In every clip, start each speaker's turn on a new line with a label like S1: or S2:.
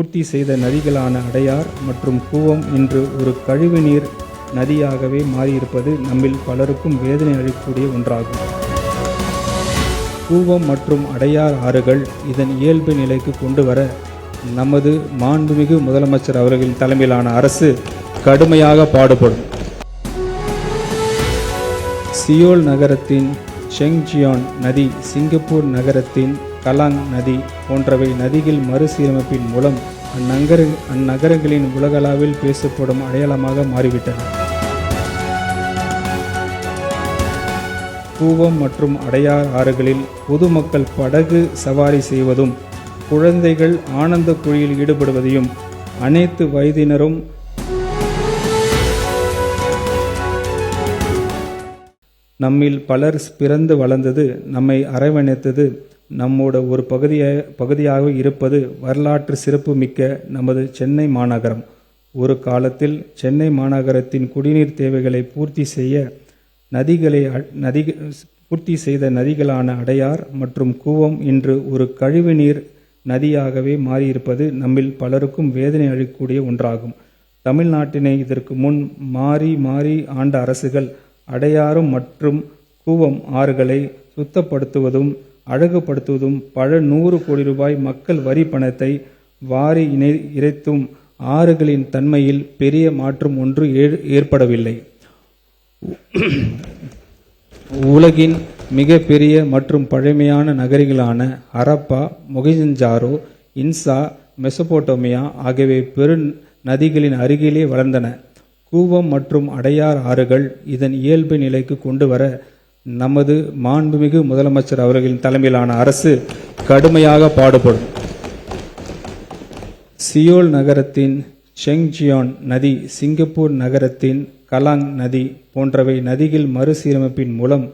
S1: பூர்த்தி செய்த நதிகளான அடையார் மற்றும் கூவம் இன்று ஒரு கழிவுநீர் நதியாகவே மாறியிருப்பது நம்மில் பலருக்கும் வேதனை அளிக்கக்கூடிய ஒன்றாகும். கூவம் மற்றும் அடையார் ஆறுகள் இதன் இயல்பு நிலைக்கு கொண்டு வர நமது மாண்புமிகு முதலமைச்சர் அவர்களின் தலைமையிலான அரசு கடுமையாக பாடுபடும். சியோல் நகரத்தின் ஷெங்ஜியான் நதி, சிங்கப்பூர் நகரத்தின் கலாங் நதி போன்றவை நதிகள் மறுசீரமைப்பின் மூலம் அந்நகரங்களின் உலகளவில் பேசப்படும் அடையாளமாக மாறிவிட்டன. கூவம் மற்றும் அடையார் ஆறுகளில் பொதுமக்கள் படகு சவாரி செய்வதும் குழந்தைகள் ஆனந்த குழியில் ஈடுபடுவதையும் அனைத்து வயதினரும் நம்மில் பலர் பிறந்து வளர்ந்தது, நம்மை அரவணைத்தது, நம்மோட ஒரு பகுதியாக இருப்பது வரலாற்று சிறப்பு மிக்க நமது சென்னை மாநகரம். ஒரு காலத்தில் சென்னை மாநகரத்தின் குடிநீர் தேவைகளை பூர்த்தி செய்த நதிகளான அடையார் மற்றும் கூவம் இன்று ஒரு கழிவுநீர் நதியாகவே மாறியிருப்பது நம்மில் பலருக்கும் வேதனை அளிக்கக்கூடிய ஒன்றாகும். தமிழ்நாட்டினை இதற்கு முன் மாறி ஆண்ட அரசுகள் அடையாறு மற்றும் கூவம் ஆறுகளை சுத்தப்படுத்துவதும் அழகுபடுத்துவதும் பல 100 கோடி ரூபாய் மக்கள் வரி பணத்தை வாரி இறைத்தும் ஆறுகளின் தன்மையில் பெரிய மாற்றம் ஒன்று ஏற்படவில்லை. உலகின் மிக பெரிய மற்றும் பழமையான நகரிகளான ஹரப்பா, மொஹெஞ்சதாரோ, இன்சா, மெசபோட்டோமியா ஆகியவை பெரு நதிகளின் அருகிலே வளர்ந்தன. கூவம் மற்றும் அடையார் ஆறுகள் இதன் இயல்பு நிலைக்கு கொண்டு வர நமது மாண்புமிகு முதலமைச்சர் அவர்களின் தலைமையிலான அரசு கடுமையாக பாடுபடும். சியோல் நகரத்தின் ஷெங்ஜியான் நதி, சிங்கப்பூர் நகரத்தின் கலாங் நதி போன்றவை நதிகள் மறுசீரமைப்பின் மூலம்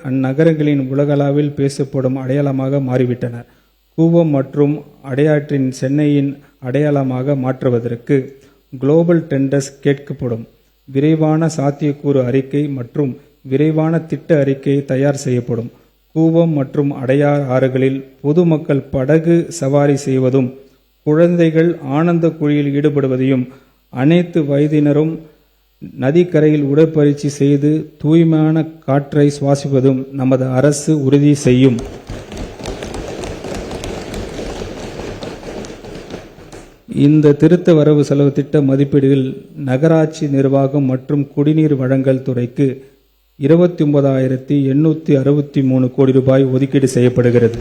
S1: அந்நகரங்களின் உலகளவில் பேசப்படும் அடையாளமாக மாறிவிட்டன. கூவம் மற்றும் அடையாற்றின் சென்னையின் அடையாளமாக மாற்றுவதற்கு குளோபல் டெண்டர்ஸ் கேட்கப்படும். விரைவான சாத்தியக்கூறு அறிக்கை மற்றும் விரைவான திட்ட அறிக்கை தயார் செய்யப்படும். கூவம் மற்றும் அடையார் ஆறுகளில் பொதுமக்கள் படகு சவாரி செய்வதும் குழந்தைகள் ஆனந்த குழியில் ஈடுபடுவதையும் அனைத்து வயதினரும் நதிக்கரையில் உடற்பயிற்சி செய்து தூய்மையான காற்றை சுவாசிப்பதும் நமது அரசு உறுதி செய்யும். இந்த திருத்த வரவு செலவு திட்ட மதிப்பீடுகள் நகராட்சி நிர்வாகம் மற்றும் குடிநீர் வழங்கல் துறைக்கு 29,863 கோடி ரூபாய் ஒதுக்கீடு செய்யப்படுகிறது.